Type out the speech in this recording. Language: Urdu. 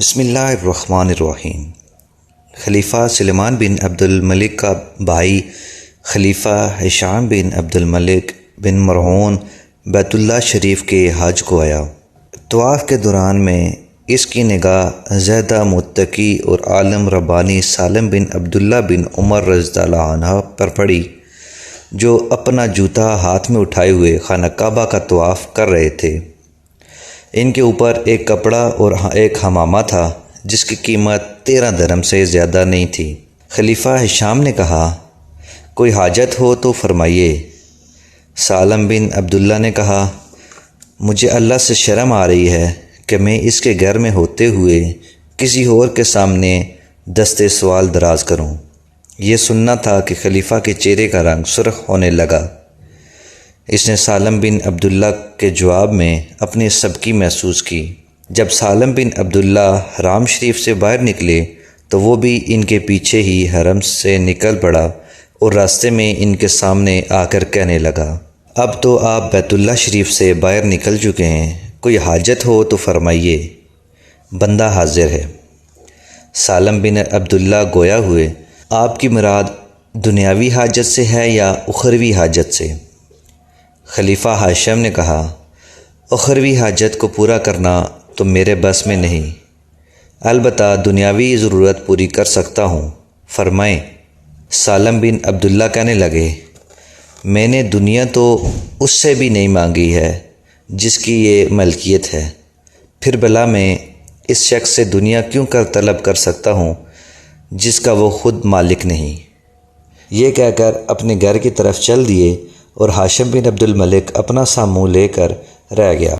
بسم اللہ الرحمن الرحیم۔ خلیفہ سلیمان بن عبد الملک کا بھائی خلیفہ ہشام بن عبد الملک بن مرعون بیت اللہ شریف کے حج کو آیا۔ طواف کے دوران میں اس کی نگاہ زیدہ متقی اور عالم ربانی سالم بن عبداللہ بن عمر رضی اللہ عنہ پر پڑی، جو اپنا جوتا ہاتھ میں اٹھائے ہوئے خانہ کعبہ کا طواف کر رہے تھے۔ ان کے اوپر ایک کپڑا اور ایک حمامہ تھا جس کی قیمت 13 درہم سے زیادہ نہیں تھی۔ خلیفہ ہشام نے کہا، کوئی حاجت ہو تو فرمائیے۔ سالم بن عبداللہ نے کہا، مجھے اللہ سے شرم آ رہی ہے کہ میں اس کے گھر میں ہوتے ہوئے کسی اور کے سامنے دست سوال دراز کروں۔ یہ سننا تھا کہ خلیفہ کے چہرے کا رنگ سرخ ہونے لگا۔ اس نے سالم بن عبداللہ کے جواب میں اپنی سبکی محسوس کی۔ جب سالم بن عبداللہ حرم شریف سے باہر نکلے تو وہ بھی ان کے پیچھے ہی حرم سے نکل پڑا اور راستے میں ان کے سامنے آ کر کہنے لگا، اب تو آپ بیت اللہ شریف سے باہر نکل چکے ہیں، کوئی حاجت ہو تو فرمائیے، بندہ حاضر ہے۔ سالم بن عبداللہ گویا ہوئے، آپ کی مراد دنیاوی حاجت سے ہے یا اخروی حاجت سے؟ خلیفہ ہاشم نے کہا، اخروی حاجت کو پورا کرنا تو میرے بس میں نہیں، البتہ دنیاوی ضرورت پوری کر سکتا ہوں، فرمائیں۔ سالم بن عبداللہ کہنے لگے، میں نے دنیا تو اس سے بھی نہیں مانگی ہے جس کی یہ ملکیت ہے، پھر بھلا میں اس شخص سے دنیا کیوں کر طلب کر سکتا ہوں جس کا وہ خود مالک نہیں؟ یہ کہہ کر اپنے گھر کی طرف چل دیے اور ہاشم بن عبد الملک اپنا سا منہ لے کر رہ گیا۔